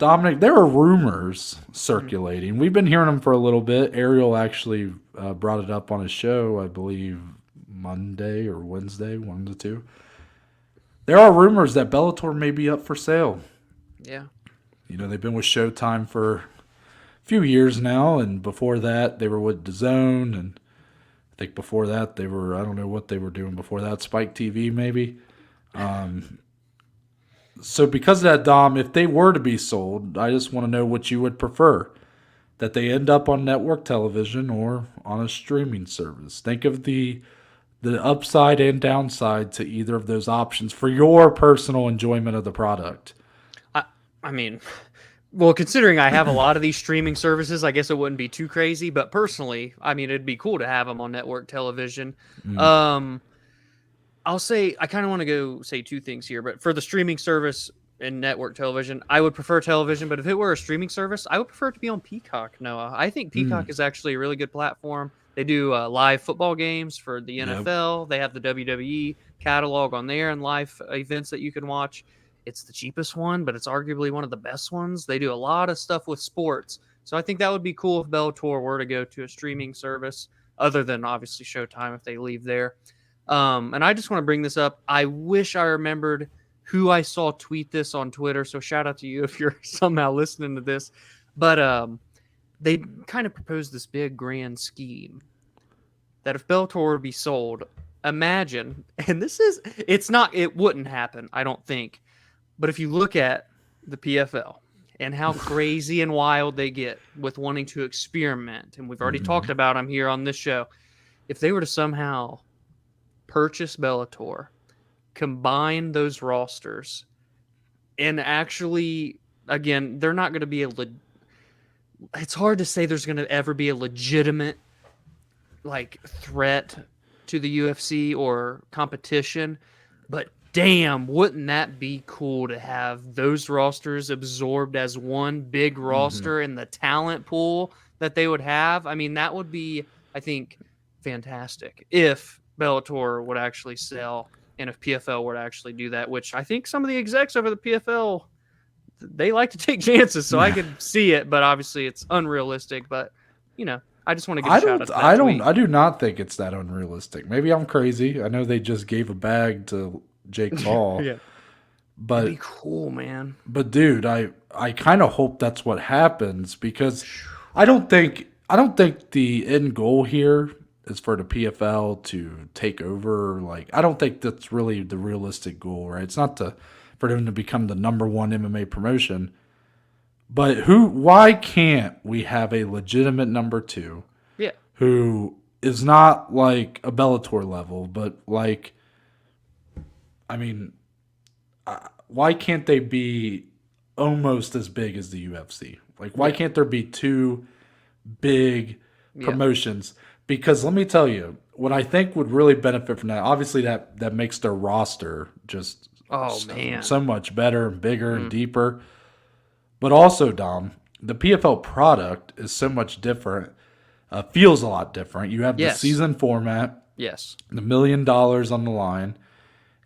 Dominic, there are rumors circulating. We've been hearing them for a little bit. Ariel actually brought it up on his show, I believe Monday or Wednesday, one of the two. There are rumors that Bellator may be up for sale. Yeah. They've been with Showtime for a few years now, and before that, they were with DAZN, and I think before that, I don't know what they were doing before that, Spike TV maybe. So because of that, Dom, if they were to be sold, I just want to know what you would prefer. That they end up on network television or on a streaming service. Think of the upside and downside to either of those options for your personal enjoyment of the product. I mean, well, considering I have a lot of these streaming services, I guess it wouldn't be too crazy. But personally, I mean, it'd be cool to have them on network television. I'll say I kind of want to go say two things here, but for the streaming service and network television, I would prefer television. But if it were a streaming service, I would prefer it to be on Peacock. Noah, I think Peacock is actually a really good platform. They do live football games for the Yep. NFL. They have the WWE catalog on there and live events that you can watch. It's the cheapest one, but it's arguably one of the best ones. They do a lot of stuff with sports. So I think that would be cool if Bellator were to go to a streaming service, other than obviously Showtime if they leave there. And I just want to bring this up. I wish I remembered who I saw tweet this on Twitter. So shout out to you if you're somehow listening to this. But they kind of proposed this big grand scheme that if Bellator would be sold, imagine, and it wouldn't happen, I don't think. But if you look at the PFL and how crazy and wild they get with wanting to experiment, and we've already talked about them here on this show, if they were to somehow purchase Bellator, combine those rosters, and actually, again, they're not going to be it's hard to say there's going to ever be a legitimate threat to the UFC or competition, but damn, wouldn't that be cool to have those rosters absorbed as one big roster in the talent pool that they would have? I mean, that would be, I think, fantastic if Bellator would actually sell and if PFL were to actually do that, which I think some of the execs over the PFL, they like to take chances, so I could see it, but obviously it's unrealistic. But, I just want to give a shout out to that tweet. I do not think it's that unrealistic. Maybe I'm crazy. I know they just gave a bag to Jake Paul. Yeah. But That'd be cool, man. But dude, I kind of hope that's what happens because I don't think the end goal here is for the PFL to take over. I don't think that's really the realistic goal, right? It's not for them to become the number one MMA promotion. But why can't we have a legitimate number two? Yeah. Who is not like a Bellator level, but why can't they be almost as big as the UFC? Why can't there be two big promotions? Because let me tell you, what I think would really benefit from that, obviously that makes their roster just so much better and bigger and deeper. But also, Dom, the PFL product is so much different, feels a lot different. You have the season format, yes, the $1 million on the line,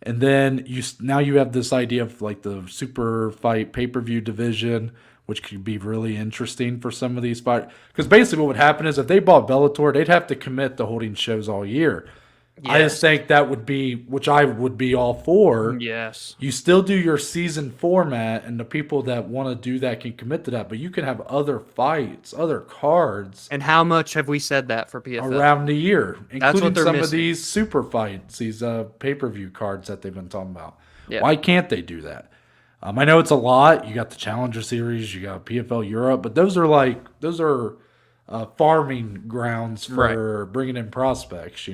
and then you have this idea of the super fight pay-per-view division, which could be really interesting for some of these fights. Because basically what would happen is if they bought Bellator, they'd have to commit to holding shows all year. Yes. I just think that would be, which I would be all for. Yes. You still do your season format, and the people that want to do that can commit to that. But you can have other fights, other cards. And how much have we said that for PFL? Around the year, including some missing. of these super fights, these pay-per-view cards that they've been talking about. Yeah. Why can't they do that? I know it's a lot. You got the Challenger Series, you got PFL Europe, but those are farming grounds for bringing in prospects.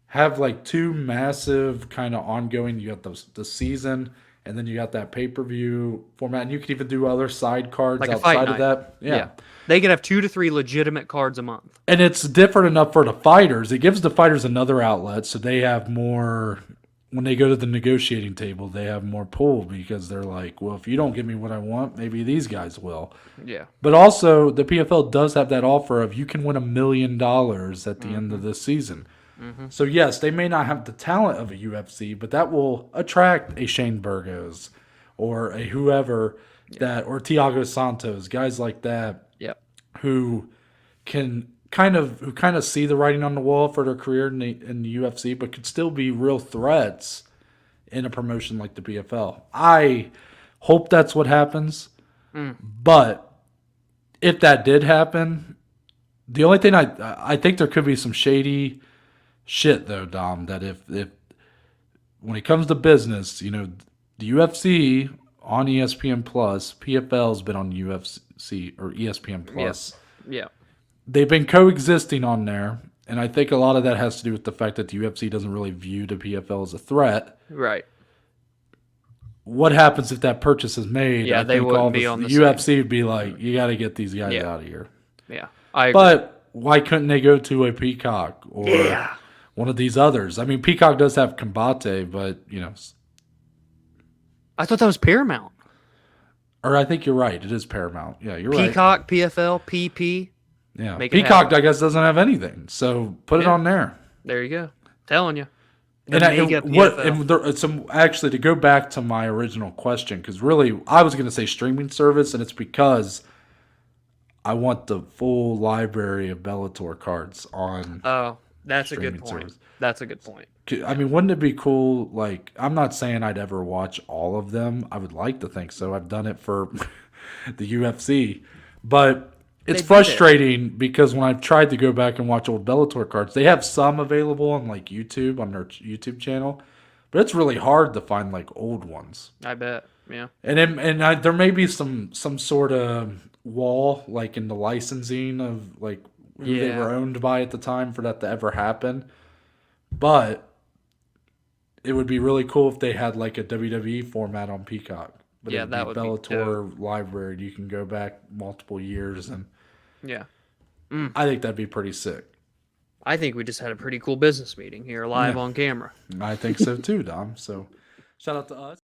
Have two massive kind of ongoing. You got the season, and then you got that pay-per-view format, and you can even do other side cards outside of that. Yeah. They could have 2 to 3 legitimate cards a month, and it's different enough for the fighters. It gives the fighters another outlet, so they have more. When they go to the negotiating table, they have more pull because they're like, well, if you don't give me what I want, maybe these guys will. Yeah. But also, the PFL does have that offer of you can win $1 million at the end of this season. Mm-hmm. So, yes, they may not have the talent of a UFC, but that will attract a Shane Burgos or a whoever or Thiago Santos, guys like that, Yep. who can kind of see the writing on the wall for their career in the UFC, but could still be real threats in a promotion like the PFL. I hope that's what happens, but if that did happen, the only thing I think there could be some shady shit though, Dom. That if when it comes to business, the UFC on ESPN Plus, PFL's been on UFC or ESPN Plus. Yeah. They've been coexisting on there, and I think a lot of that has to do with the fact that the UFC doesn't really view the PFL as a threat. Right. What happens if that purchase is made? Yeah, I they think wouldn't be on the the UFC would be like, you got to get these guys out of here. Yeah. I agree. But why couldn't they go to a Peacock or one of these others? I mean, Peacock does have Combate, but I thought that was Paramount. or I think you're right. It is Paramount. Yeah, you're right. Peacock, PFL, PP. Yeah, Make it Peacock, happen. I guess, doesn't have anything. So put it on there. There you go. Telling you. Actually, to go back to my original question, because really I was going to say streaming service, and it's because I want the full library of Bellator cards on. Oh, that's a good streaming point. service. That's a good point. I mean, wouldn't it be cool? Like, I'm not saying I'd ever watch all of them. I would like to think so. I've done it for the UFC, but it's frustrating because when I've tried to go back and watch old Bellator cards, they have some available on like YouTube on their YouTube channel, but it's really hard to find like old ones. I bet. Yeah. And there may be some sort of wall like in the licensing of like who they were owned by at the time for that to ever happen, but it would be really cool if they had like a WWE format on Peacock. But Yeah, it would that be would be Bellator library. You can go back multiple years, and Yeah. I think that'd be pretty sick. I think we just had a pretty cool business meeting here live on camera. I think so too, Dom. So shout out to us.